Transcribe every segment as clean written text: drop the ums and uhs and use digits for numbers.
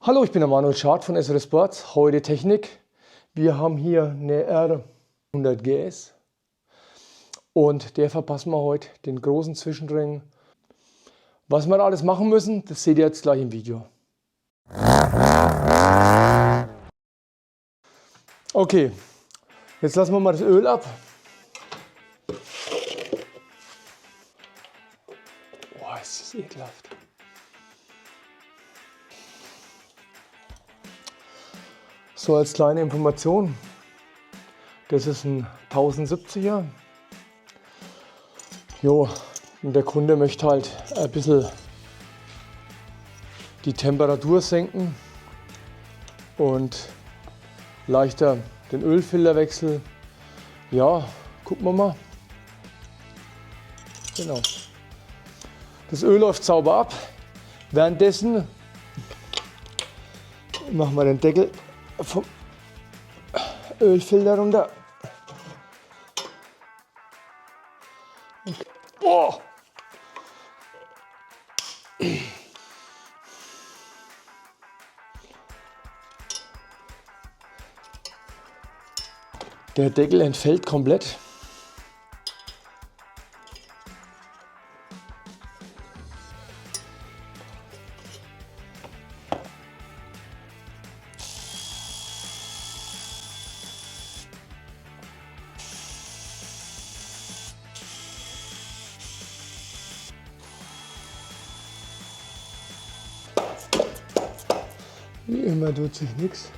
Hallo, ich bin der Manuel Schad von SRS Sports. Heute Technik. Wir haben hier eine R100 GS und der verpassen wir heute den großen Zwischenring. Was wir da alles machen müssen, das seht ihr jetzt gleich im Video. Okay, jetzt lassen wir mal das Öl ab. Boah, ist das ekelhaft. So als kleine Information, das ist ein 1070er. Jo, und der Kunde möchte halt ein bisschen die Temperatur senken und leichter den Ölfilterwechsel. Ja, gucken wir mal. Genau. Das Öl läuft sauber ab. Währenddessen machen wir den Deckel vom Ölfilter runter. Oh. Der Deckel entfällt komplett. Wie immer tut sich nichts.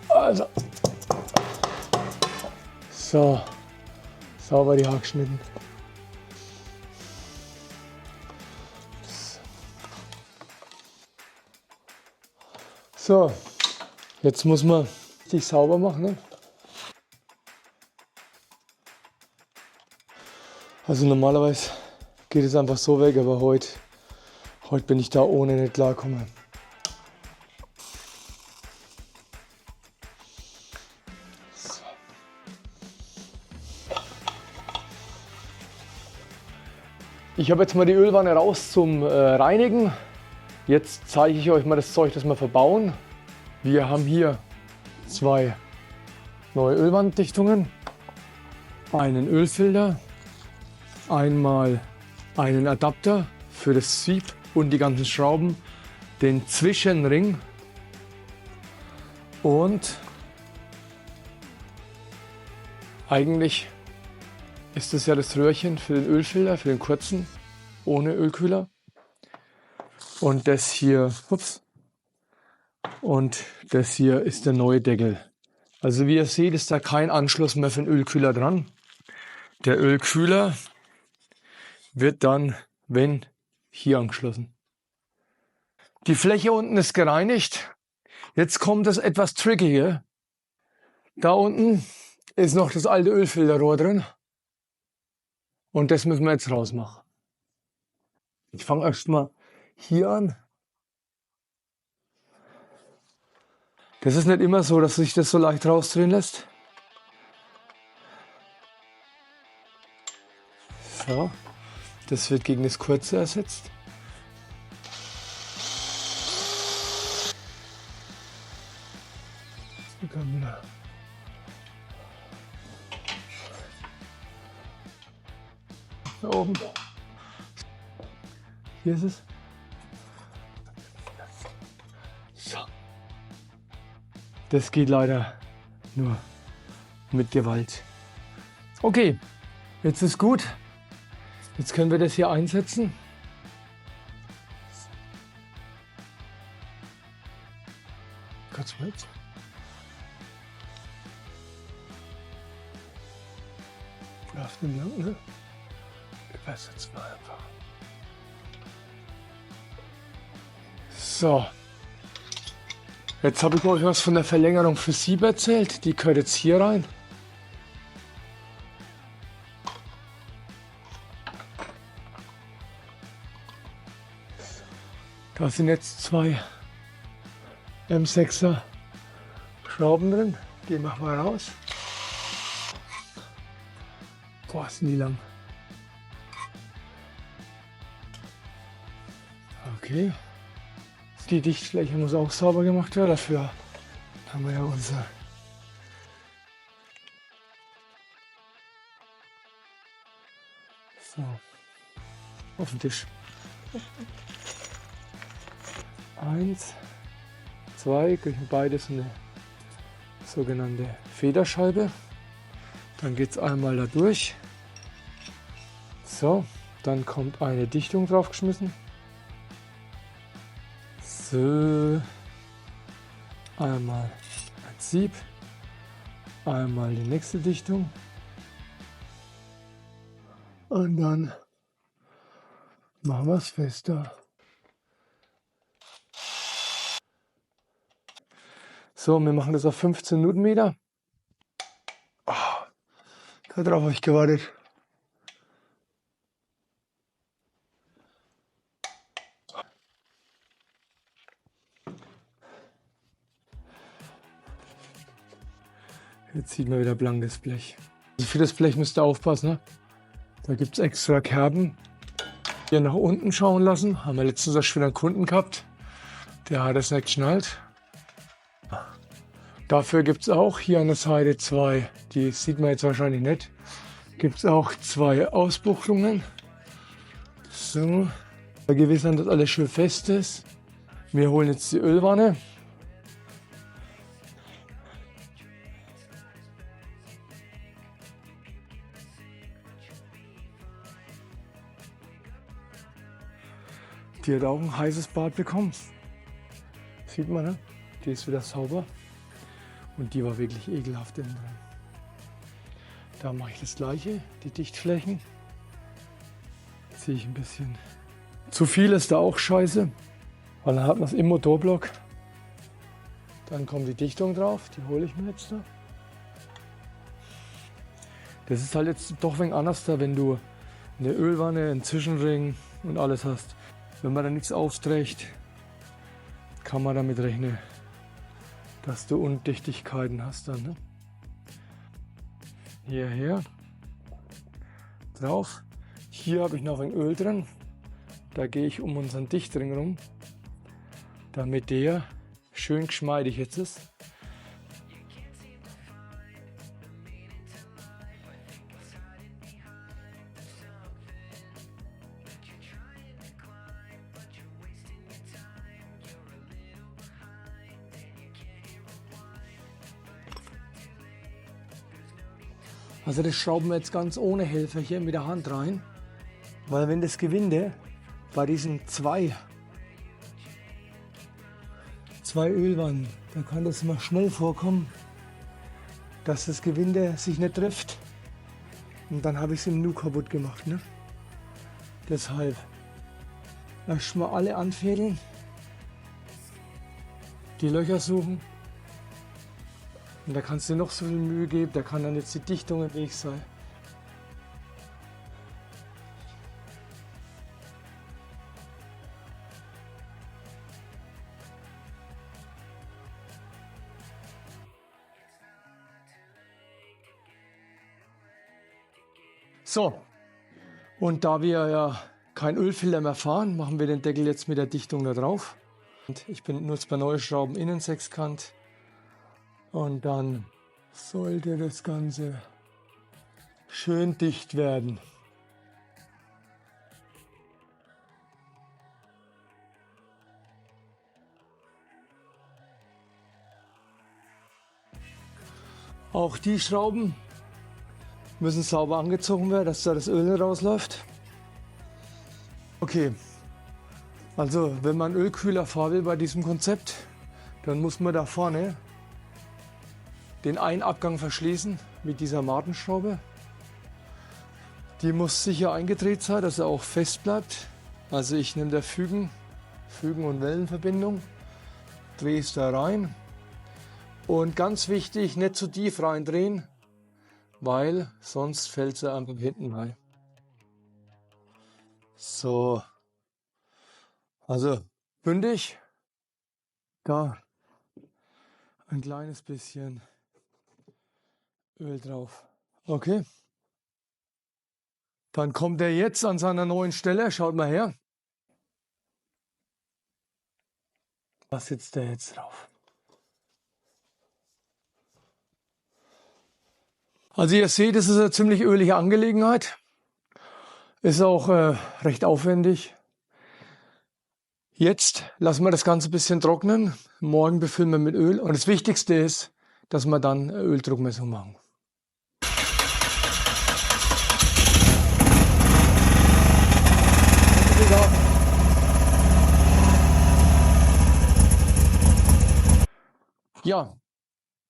Also, so, sauber die Haare geschnitten. So, jetzt muss man richtig sauber machen. Ne? Also normalerweise geht es einfach so weg, aber heute bin ich da ohne nicht klargekommen. So. Ich habe jetzt mal die Ölwanne raus zum Reinigen. Jetzt zeige ich euch mal das Zeug, das wir verbauen. Wir haben hier zwei neue Ölwanddichtungen, einen Ölfilter, einmal einen Adapter für das Sieb und die ganzen Schrauben, den Zwischenring und eigentlich ist das ja das Röhrchen für den Ölfilter, für den kurzen, ohne Ölkühler. Und das hier, ups, und das hier ist der neue Deckel. Also wie ihr seht, ist da kein Anschluss mehr für den Ölkühler dran. Der Ölkühler wird dann, wenn, hier angeschlossen. Die Fläche unten ist gereinigt. Jetzt kommt das etwas Trickige. Da unten ist noch das alte Ölfilterrohr drin. Und das müssen wir jetzt rausmachen. Ich fange erstmal hier an. Das ist nicht immer so, dass sich das so leicht rausdrehen lässt. So, das wird gegen das kurze ersetzt. Da oben. Hier ist es. So. Das geht leider nur mit Gewalt. Okay, jetzt ist gut. Jetzt können wir das hier einsetzen. Kurz mit. Auf den lang, ne? Übersetzen wir einfach. So. Jetzt habe ich euch was von der Verlängerung für Sieb erzählt. Die gehört jetzt hier rein. Da sind jetzt zwei M6er Schrauben drin. Die machen wir raus. Boah, sind die lang. Okay, die Dichtfläche muss auch sauber gemacht werden. Dafür haben wir ja unser so auf den Tisch. 1, 2, kriegen beides eine sogenannte Federscheibe. Dann geht es einmal da durch. So, dann kommt eine Dichtung draufgeschmissen. So, einmal ein Sieb, einmal die nächste Dichtung und dann machen wir es fester. So, wir machen das auf 15 Newtonmeter. Oh, darauf habe ich gewartet. Jetzt sieht man wieder blankes Blech. Also für das Blech müsst ihr aufpassen. Ne? Da gibt es extra Kerben. Hier nach unten schauen lassen. Haben wir letztens erst wieder einen Kunden gehabt. Der hat es nicht geschnallt. Dafür gibt es auch hier an der Seite zwei. Die sieht man jetzt wahrscheinlich nicht. Gibt es auch zwei Ausbuchtungen. So. Vergewissern, dass alles schön fest ist. Wir holen jetzt die Ölwanne. Die hat auch ein heißes Bad bekommen. Sieht man, ne? Die ist wieder sauber. Und die war wirklich ekelhaft innen drin. Da mache ich das gleiche, die Dichtflächen. Ziehe ich ein bisschen. Zu viel ist da auch scheiße, weil dann hat man es im Motorblock. Dann kommt die Dichtung drauf, die hole ich mir jetzt da. Das ist halt jetzt doch ein wenig anders da, wenn du eine Ölwanne, einen Zwischenring und alles hast. Wenn man da nichts aufträgt, kann man damit rechnen, dass du Undichtigkeiten hast dann. Ne? Hierher, drauf. Hier habe ich noch ein Öl drin. Da gehe ich um unseren Dichtring rum, damit der schön geschmeidig jetzt ist. Also das schrauben wir jetzt ganz ohne Helferchen mit der Hand rein, weil wenn das Gewinde bei diesen zwei Ölwannen, da kann das mal schnell vorkommen, dass das Gewinde sich nicht trifft und dann habe ich es im Nu kaputt gemacht. Ne? Deshalb erstmal alle anfädeln, die Löcher suchen. Und da kannst du noch so viel Mühe geben, da kann dann jetzt die Dichtung im Weg sein. So, und da wir ja kein Ölfilter mehr fahren, machen wir den Deckel jetzt mit der Dichtung da drauf. Und ich benutze bei neuen Schrauben Innensechskant. Und dann sollte das Ganze schön dicht werden. Auch die Schrauben müssen sauber angezogen werden, dass da das Öl nicht rausläuft. Okay, also wenn man Ölkühler fahren will bei diesem Konzept, dann muss man da vorne den einen Abgang verschließen mit dieser Martenschraube. Die muss sicher eingedreht sein, dass er auch fest bleibt. Also ich nehme da Fügen und Wellenverbindung, drehe es da rein. Und ganz wichtig, nicht zu tief reindrehen, weil sonst fällt sie einfach hinten rein. So, also bündig, da ein kleines bisschen Öl drauf. Okay. Dann kommt er jetzt an seiner neuen Stelle. Schaut mal her. Was sitzt der jetzt drauf? Also ihr seht, es ist eine ziemlich ölige Angelegenheit. Ist auch recht aufwendig. Jetzt lassen wir das Ganze ein bisschen trocknen. Morgen befüllen wir mit Öl. Und das Wichtigste ist, dass wir dann eine Öldruckmessung machen. Ja,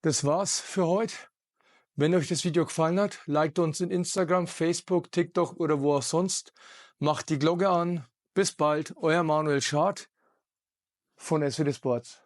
das war's für heute. Wenn euch das Video gefallen hat, liked uns in Instagram, Facebook, TikTok oder wo auch sonst. Macht die Glocke an. Bis bald, euer Manuel Schad von SWD Sports.